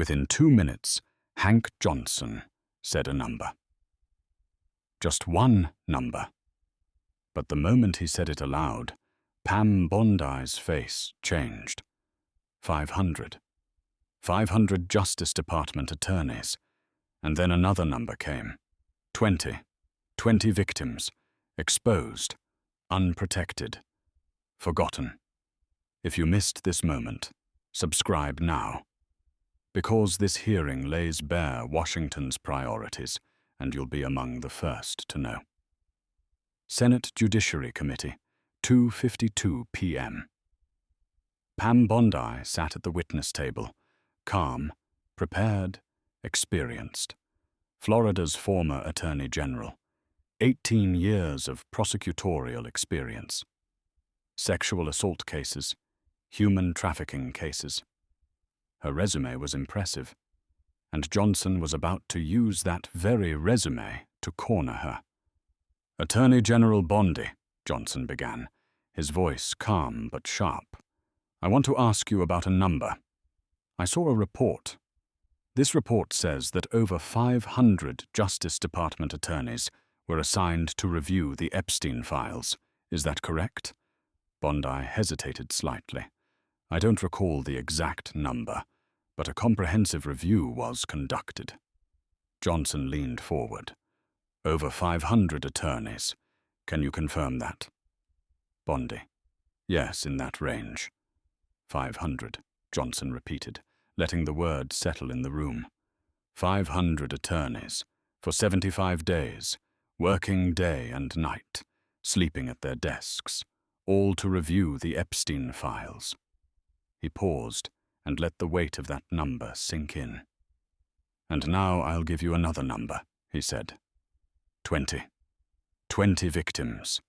Within 2 minutes, Hank Johnson said a number. Just one number. But the moment he said it aloud, Pam Bondi's face changed. 500. 500 Justice Department attorneys. And then another number came. 20. 20 victims. Exposed. Unprotected. Forgotten. If you missed this moment, subscribe now. Because this hearing lays bare Washington's priorities, and you'll be among the first to know. Senate Judiciary Committee, 2:52 p.m. Pam Bondi sat at the witness table, calm, prepared, experienced. Florida's former Attorney General, 18 years of prosecutorial experience. Sexual assault cases, human trafficking cases. Her resume was impressive, and Johnson was about to use that very resume to corner her. Attorney General Bondi, Johnson began, his voice calm but sharp. I want to ask you about a number. I saw a report. This report says that over 500 Justice Department attorneys were assigned to review the Epstein files. Is that correct? Bondi hesitated slightly. I don't recall the exact number, but a comprehensive review was conducted. Johnson leaned forward. Over 500 attorneys. Can you confirm that? Bondi. Yes, in that range. 500, Johnson repeated, letting the word settle in the room. 500 attorneys, for 75 days, working day and night, sleeping at their desks, all to review the Epstein files. He paused and let the weight of that number sink in. And now I'll give you another number, he said. 20. 20 victims.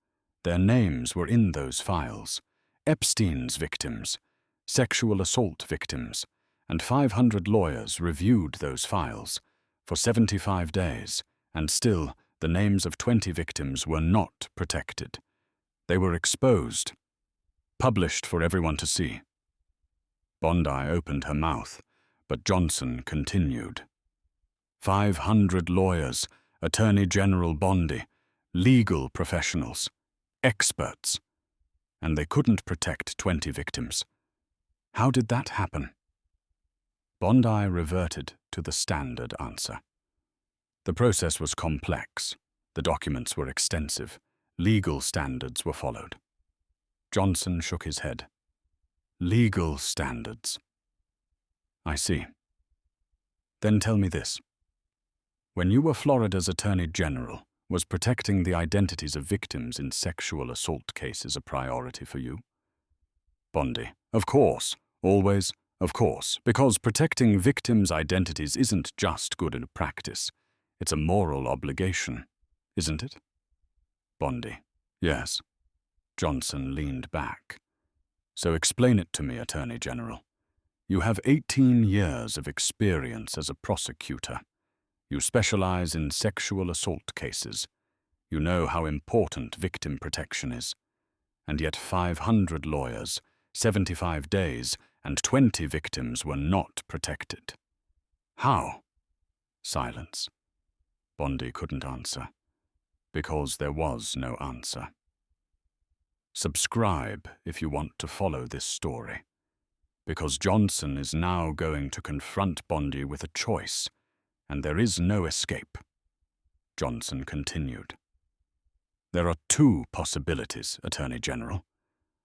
Their names were in those files. Epstein's victims, sexual assault victims, and 500 lawyers reviewed those files for 75 days, and still the names of 20 victims were not protected. They were exposed, published for everyone to see. Bondi opened her mouth, but Johnson continued. 500 lawyers, Attorney General Bondi, legal professionals, experts, and they couldn't protect 20 victims. How did that happen? Bondi reverted to the standard answer. The process was complex. The documents were extensive. Legal standards were followed. Johnson shook his head. Legal standards. I see. Then tell me this. When you were Florida's Attorney General, was protecting the identities of victims in sexual assault cases a priority for you? Bondi. Of course. Always. Of course. Because protecting victims' identities isn't just good in practice. It's a moral obligation, isn't it? Bondi. Yes. Johnson leaned back. So explain it to me, Attorney General. You have 18 years of experience as a prosecutor. You specialize in sexual assault cases. You know how important victim protection is. And yet 500 lawyers, 75 days, and 20 victims were not protected. How? Silence. Bondi couldn't answer, because there was no answer. Subscribe if you want to follow this story, because Johnson is now going to confront Bondi with a choice, and there is no escape. Johnson continued. There are two possibilities, Attorney General.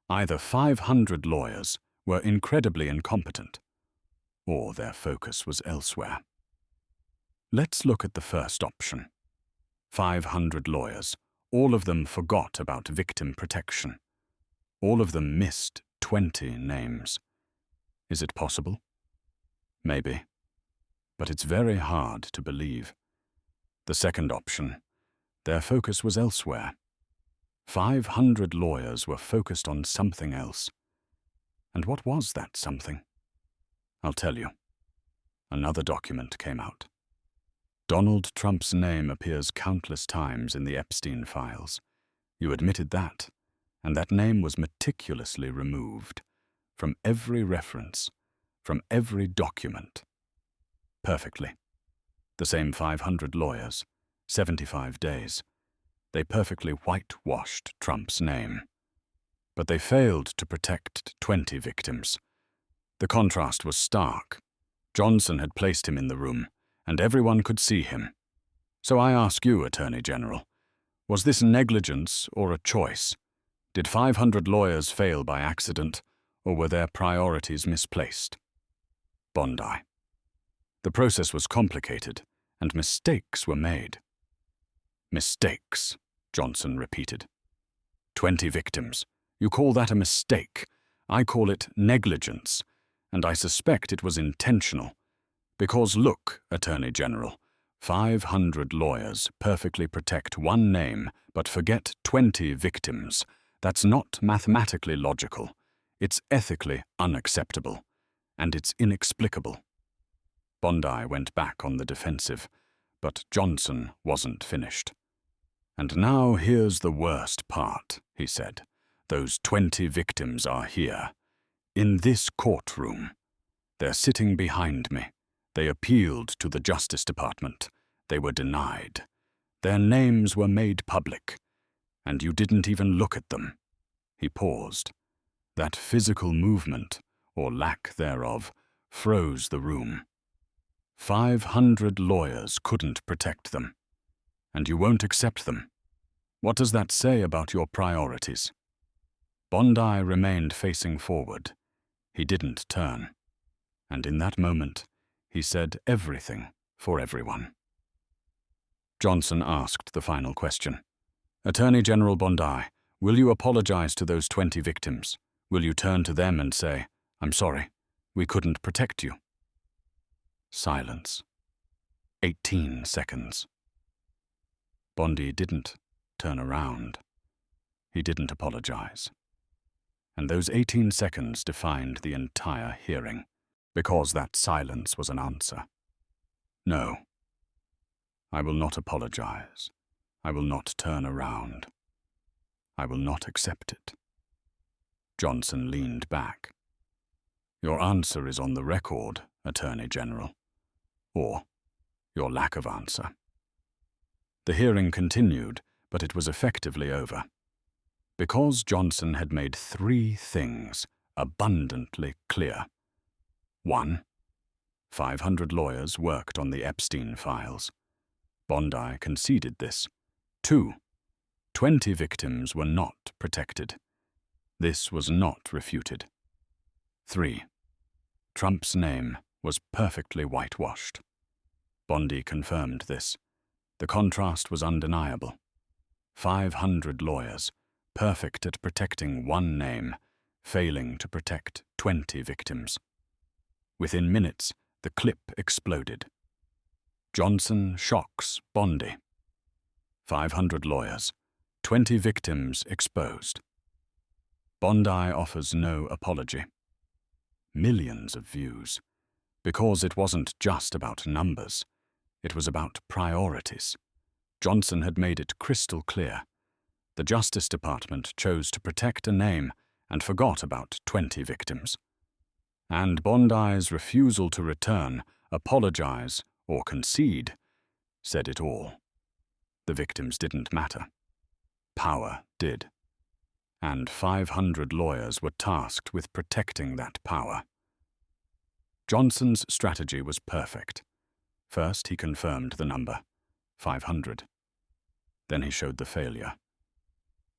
Either 500 lawyers were incredibly incompetent, or their focus was elsewhere. Let's look at the first option. 500 lawyers, all of them forgot about victim protection. All of them missed 20 names. Is it possible? Maybe. But it's very hard to believe. The second option, their focus was elsewhere. 500 lawyers were focused on something else. And what was that something? I'll tell you. Another document came out. Donald Trump's name appears countless times in the Epstein files. You admitted that, and that name was meticulously removed from every reference, from every document. perfectly. The same 500 lawyers, 75 days. They perfectly whitewashed Trump's name. But they failed to protect 20 victims. The contrast was stark. Johnson had placed him in the room, and everyone could see him. So I ask you, Attorney General, was this negligence or a choice? Did 500 lawyers fail by accident, or were their priorities misplaced? Bondi. The process was complicated, and mistakes were made. Mistakes, Johnson repeated. 20 victims. You call that a mistake. I call it negligence, and I suspect it was intentional. Because look, Attorney General, 500 lawyers perfectly protect one name but forget 20 victims. That's not mathematically logical. It's ethically unacceptable, and it's inexplicable. Bondi went back on the defensive, but Johnson wasn't finished. And now here's the worst part, he said. Those 20 victims are here, in this courtroom. They're sitting behind me. They appealed to the Justice Department. They were denied. Their names were made public, and you didn't even look at them. He paused. That physical movement, or lack thereof, froze the room. 500 lawyers couldn't protect them, and you won't accept them. What does that say about your priorities? Bondi remained facing forward. He didn't turn. And in that moment, he said everything for everyone. Johnson asked the final question. Attorney General Bondi, will you apologize to those 20 victims? Will you turn to them and say, I'm sorry, we couldn't protect you? Silence. 18 seconds. Bondi didn't turn around. He didn't apologize. And those 18 seconds defined the entire hearing, because that silence was an answer. No. I will not apologize. I will not turn around. I will not accept it. Johnson leaned back. Your answer is on the record, Attorney General. Or your lack of answer. The hearing continued, but it was effectively over. Because Johnson had made 3 things abundantly clear. 1. 500 lawyers worked on the Epstein files. Bondi conceded this. 2. 20 victims were not protected. This was not refuted. 3. Trump's name was perfectly whitewashed. Bondi confirmed this. The contrast was undeniable. 500 lawyers, perfect at protecting one name, failing to protect 20 victims. Within minutes, the clip exploded. Johnson shocks Bondi. 500 lawyers, 20 victims exposed. Bondi offers no apology. Millions of views, because it wasn't just about numbers. It was about priorities. Johnson had made it crystal clear. The Justice Department chose to protect a name and forgot about 20 victims. And Bondi's refusal to return, apologize, or concede said it all. The victims didn't matter. Power did. And 500 lawyers were tasked with protecting that power. Johnson's strategy was perfect. First, he confirmed the number, 500. Then he showed the failure,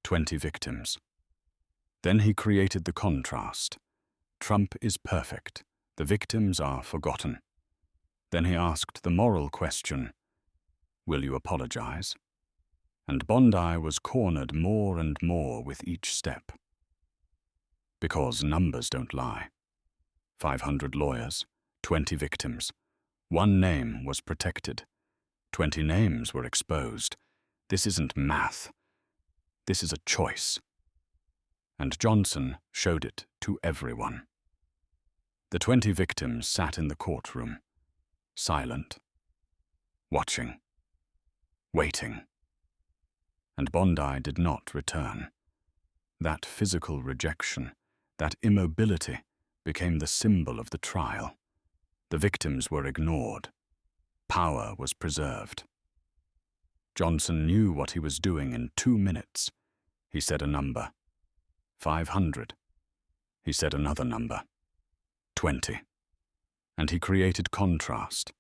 20 victims. Then he created the contrast. Trump is perfect. The victims are forgotten. Then he asked the moral question, will you apologize? And Bondi was cornered more and more with each step. Because numbers don't lie. 500 lawyers, 20 victims. One name was protected. 20 names were exposed. This isn't math. This is a choice. And Johnson showed it to everyone. The 20 victims sat in the courtroom, silent, watching, waiting. And Bondi did not return. That physical rejection, that immobility, became the symbol of the trial. The victims were ignored. Power was preserved. Johnson knew what he was doing in 2 minutes. He said a number. 500. He said another number. 20. And he created contrast.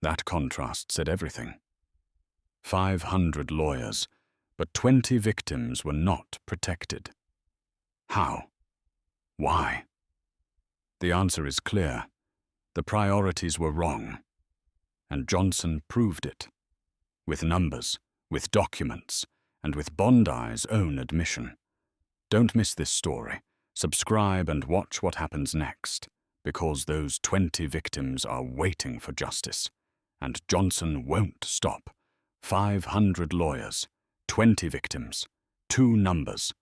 That contrast said everything. 500 lawyers, but 20 victims were not protected. How? Why? The answer is clear. The priorities were wrong. And Johnson proved it. With numbers, with documents, and with Bondi's own admission. Don't miss this story. Subscribe and watch what happens next, because those 20 victims are waiting for justice. And Johnson won't stop. 500 lawyers, 20 victims, 2 numbers,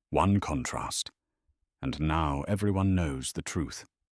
1 contrast. And now everyone knows the truth.